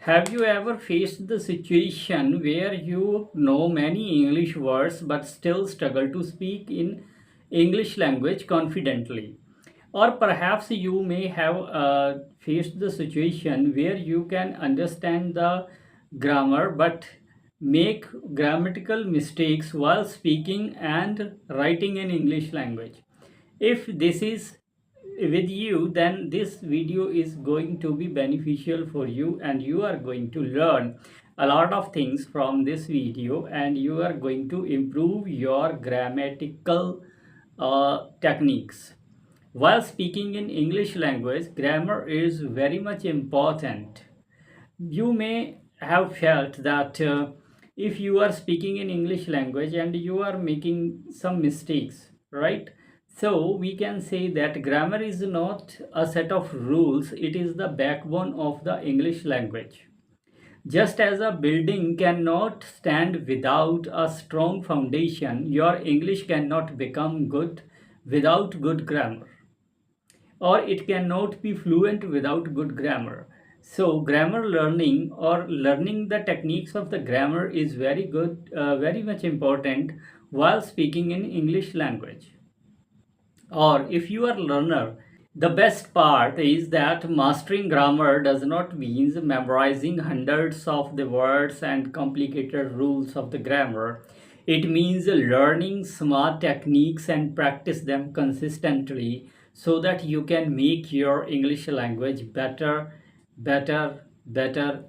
Have you ever faced the situation where you know many English words but still struggle to speak in English language confidently? Or perhaps you may have faced the situation where you can understand the grammar but make grammatical mistakes while speaking and writing in English language. If this is with you, then this video is going to be beneficial for you and you are going to learn a lot of things from this video and you are going to improve your grammatical techniques. While speaking in English language, grammar is very much important. You may have felt that if you are speaking in English language and you are making some mistakes, right? So we can say that grammar is not a set of rules, it is the backbone of the English language. Just as a building cannot stand without a strong foundation, your English cannot become good without good grammar, or it cannot be fluent without good grammar. So grammar learning or learning the techniques of the grammar is very good, very much important while speaking in English language. Or if you are a learner, the best part is that mastering grammar does not mean memorizing hundreds of the words and complicated rules of the grammar. It means learning smart techniques and practice them consistently so that you can make your English language better, better,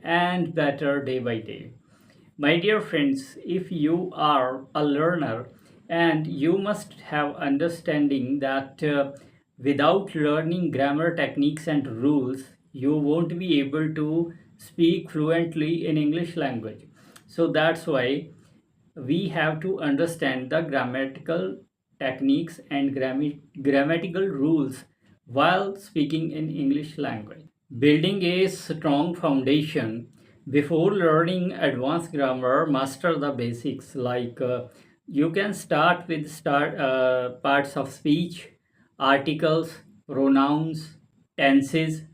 and better day by day. My dear friends, if you are a learner and you must have understanding that without learning grammar techniques and rules, you won't be able to speak fluently in English language. So that's why we have to understand the grammatical techniques and grammatical rules while speaking in English language. Building a strong foundation. Before learning advanced grammar, master the basics. Like you can start with parts of speech, articles, pronouns, tenses,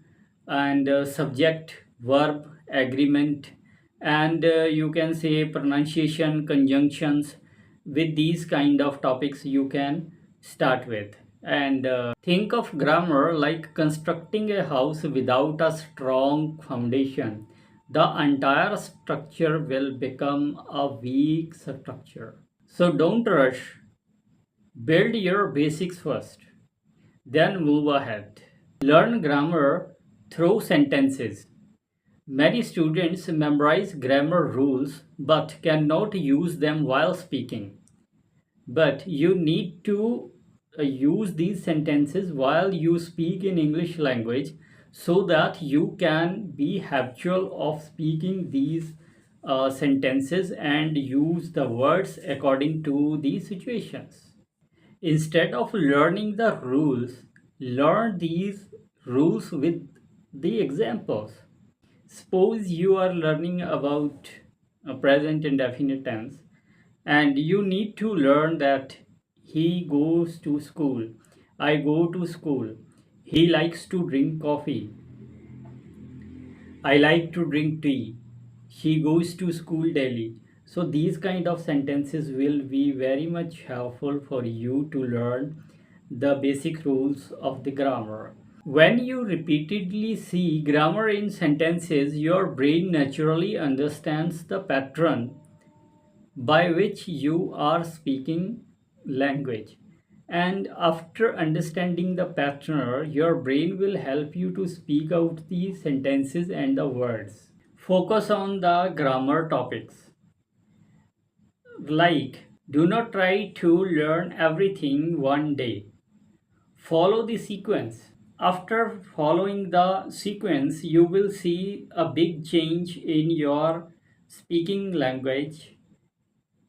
and subject, verb, agreement, and you can say pronunciation, conjunctions. With these kind of topics you can start with. And think of grammar like constructing a house without a strong foundation. The entire structure will become a weak structure. So don't rush. Build your basics first, then move ahead. Learn grammar through sentences. Many students memorize grammar rules but cannot use them while speaking. But you need to use these sentences while you speak in English language so that you can be habitual of speaking these sentences and use the words according to these situations. Instead of learning the rules, learn these rules with the examples. Suppose you are learning about present indefinite tense and you need to learn that he goes to school, I go to school, he likes to drink coffee, I like to drink tea, she goes to school daily. So these kind of sentences will be very much helpful for you to learn the basic rules of the grammar. When you repeatedly see grammar in sentences, your brain naturally understands the pattern by which you are speaking language. And after understanding the pattern, your brain will help you to speak out the sentences and the words. Focus on the grammar topics. Like, do not try to learn everything one day. Follow the sequence. After following the sequence, you will see a big change in your speaking language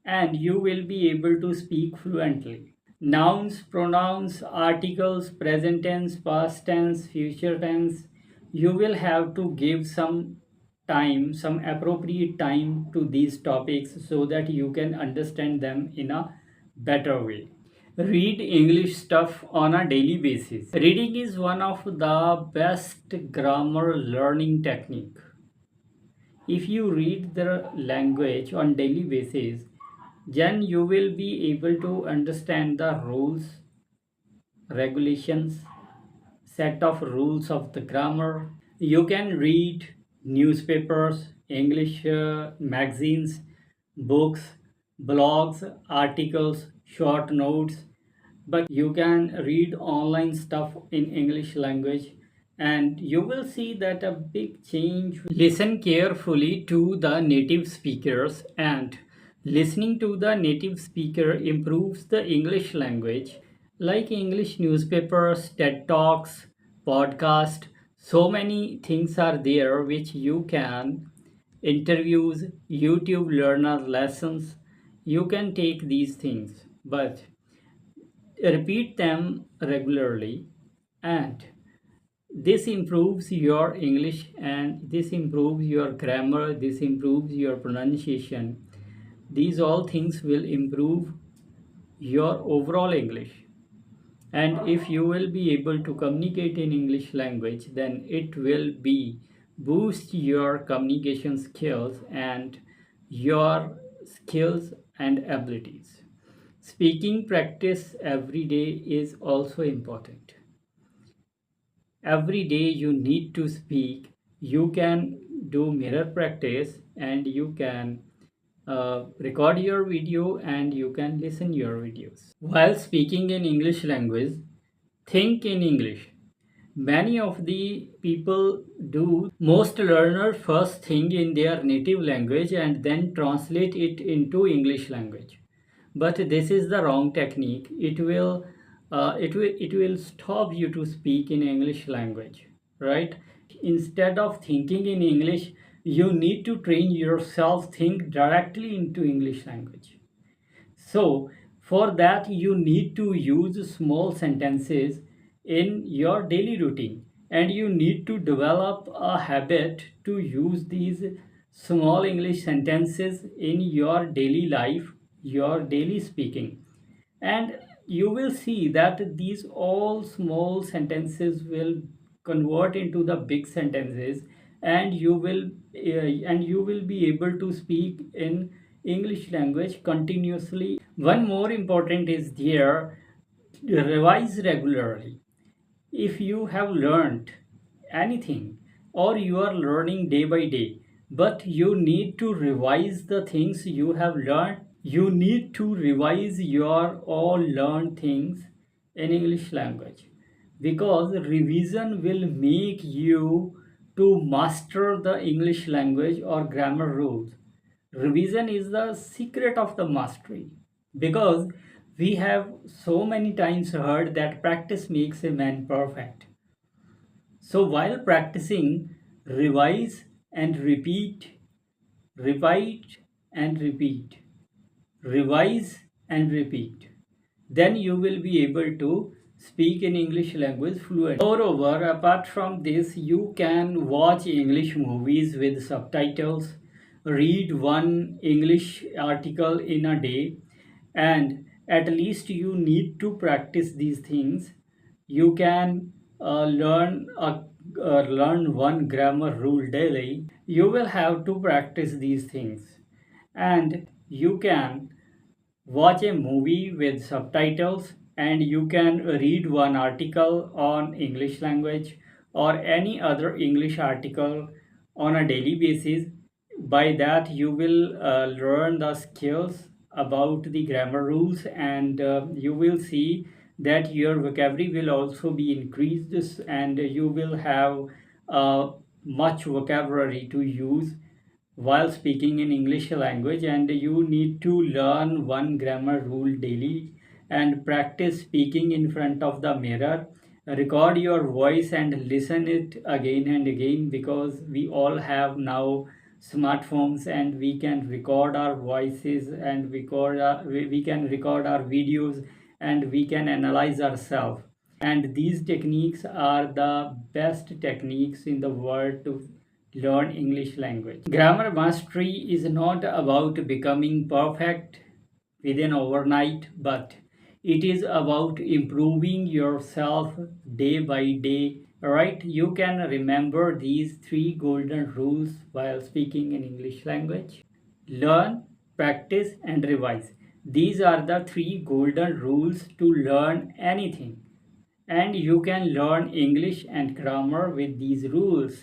and you will be able to speak fluently. Nouns, pronouns, articles, present tense, past tense, future tense, you will have to give some time, some appropriate time to these topics so that you can understand them in a better way. Read English stuff on a daily basis. Reading is one of the best grammar learning technique. If you read the language on daily basis, then you will be able to understand the rules, regulations, set of rules of the grammar. You can read newspapers, English magazines, books, blogs, articles, short notes, but you can read online stuff in English language and you will see that a big change. Listen carefully to the native speakers, and listening to the native speaker improves the English language, like English newspapers, TED Talks, podcast. So many things are there which you can interviews, YouTube learner lessons. You can take these things, but repeat them regularly, and this improves your English, and this improves your grammar, this improves your pronunciation. These all things will improve your overall English. And if you will be able to communicate in English language, then it will be boost your communication skills and your skills and abilities. Speaking practice every day is also important. Every day you need to speak. You can do mirror practice, and you can record your video, and you can listen your videos. While speaking in English language, think in English. Many of the people do. Most learners first think in their native language and then translate it into English language. But this is the wrong technique. It will stop you to speak in English language, right? Instead of thinking in English, you need to train yourself think directly into English language. So, for that, you need to use small sentences in your daily routine, and you need to develop a habit to use these small English sentences in your daily life, your daily speaking. And you will see that these all small sentences will convert into the big sentences, and you will be able to speak in English language continuously. One more important is there, revise regularly. If you have learned anything, or you are learning day by day, but you need to revise the things you have learned, you need to revise your all learned things in English language, because revision will make you to master the English language or grammar rules. Revision is the secret of the mastery, because we have so many times heard that practice makes a man perfect. So while practicing, revise and repeat, repeat and repeat, revise and repeat. Then you will be able to speak in English language fluently. Moreover, apart from this, you can watch English movies with subtitles, read one English article in a day, and at least you need to practice these things. You can learn one grammar rule daily. You will have to practice these things, and you can watch a movie with subtitles, and you can read one article on English language or any other English article on a daily basis. By that, you will learn the skills about the grammar rules, and you will see that your vocabulary will also be increased, and you will have much vocabulary to use while speaking in English language. And you need to learn one grammar rule daily and practice speaking in front of the mirror. Record your voice and listen it again and again, because we all have now smartphones, and we can record our voices, and we can record our videos, and we can analyze ourselves. And these techniques are the best techniques in the world to learn English language. Grammar mastery is not about becoming perfect within overnight, but it is about improving yourself day by day, Alright, you can remember these three golden rules while speaking in English language. Learn, practice, and revise. These are the three golden rules to learn anything. And you can learn English and grammar with these rules.